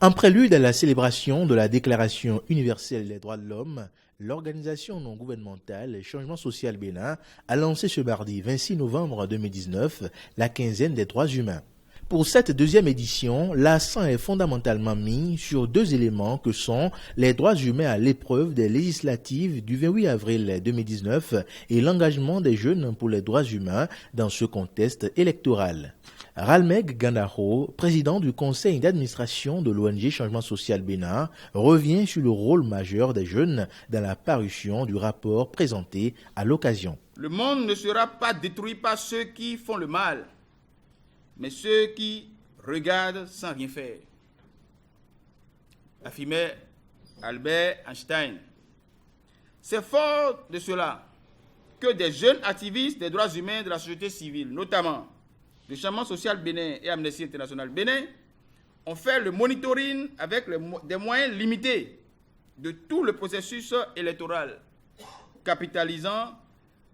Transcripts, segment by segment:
En prélude à la célébration de la Déclaration universelle des droits de l'homme, l'organisation non gouvernementale Changement social Bénin a lancé ce mardi 26 novembre 2019 la quinzaine des droits humains. Pour cette deuxième édition, l'accent est fondamentalement mis sur deux éléments que sont les droits humains à l'épreuve des législatives du 28 avril 2019 et l'engagement des jeunes pour les droits humains dans ce contexte électoral. Ralmeg Gandaro, président du conseil d'administration de l'ONG Changement social Bénin, revient sur le rôle majeur des jeunes dans la parution du rapport présenté à l'occasion. Le monde ne sera pas détruit par ceux qui font le mal, mais ceux qui regardent sans rien faire, affirmait Albert Einstein. C'est fort de cela que des jeunes activistes des droits humains de la société civile, notamment le Changement social Bénin et Amnesty International Bénin, ont fait le monitoring avec des moyens limités de tout le processus électoral, capitalisant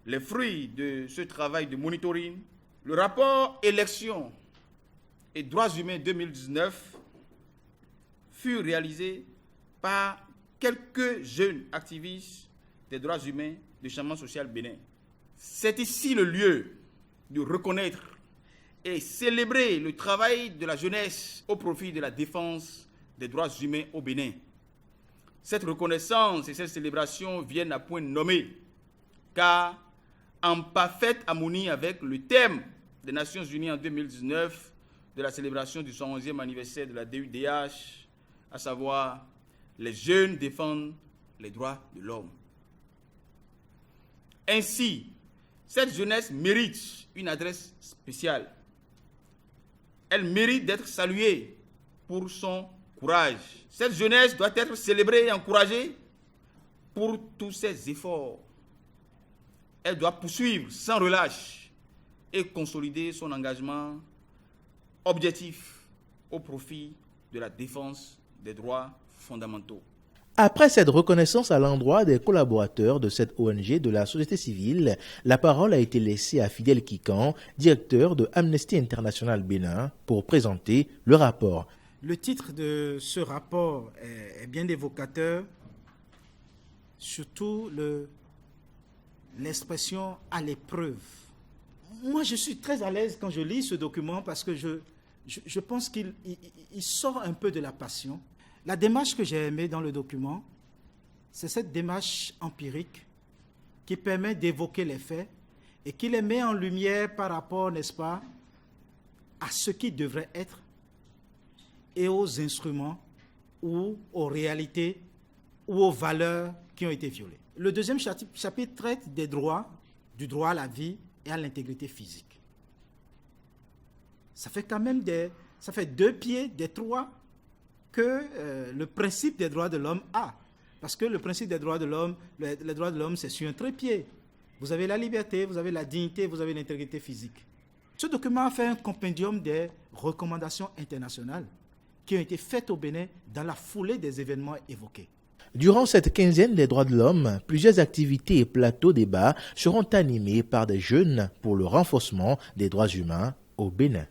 les fruits de ce travail de monitoring. Le rapport Élections et droits humains 2019 fut réalisé par quelques jeunes activistes des droits humains du Changement social Bénin. C'est ici le lieu de reconnaître et célébrer le travail de la jeunesse au profit de la défense des droits humains au Bénin. Cette reconnaissance et cette célébration viennent à point nommé, car en parfaite harmonie avec le thème des Nations Unies en 2019 de la célébration du 111e anniversaire de la DUDH, à savoir « Les jeunes défendent les droits de l'homme ». Ainsi, cette jeunesse mérite une adresse spéciale. Elle mérite d'être saluée pour son courage. Cette jeunesse doit être célébrée et encouragée pour tous ses efforts. Elle doit poursuivre sans relâche et consolider son engagement objectif au profit de la défense des droits fondamentaux. Après cette reconnaissance à l'endroit des collaborateurs de cette ONG de la société civile, la parole a été laissée à Fidèle Kikan, directeur de Amnesty International Bénin, pour présenter le rapport. Le titre de ce rapport est bien évocateur, surtout l'expression « à l'épreuve ». Moi, je suis très à l'aise quand je lis ce document parce que je pense qu'il sort un peu de la passion. La démarche que j'ai aimée dans le document, c'est cette démarche empirique qui permet d'évoquer les faits et qui les met en lumière par rapport, n'est-ce pas, à ce qui devrait être et aux instruments ou aux réalités ou aux valeurs qui ont été violées. Le deuxième chapitre traite des droits, du droit à la vie et à l'intégrité physique. Ça fait quand même ça fait 2 pieds des 3 que le principe des droits de l'homme a. Parce que le principe des droits de l'homme, les droits de l'homme, c'est sur un trépied. Vous avez la liberté, vous avez la dignité, vous avez l'intégrité physique. Ce document a fait un compendium des recommandations internationales qui ont été faites au Bénin dans la foulée des événements évoqués. Durant cette quinzaine des droits de l'homme, plusieurs activités et plateaux débats seront animés par des jeunes pour le renforcement des droits humains au Bénin.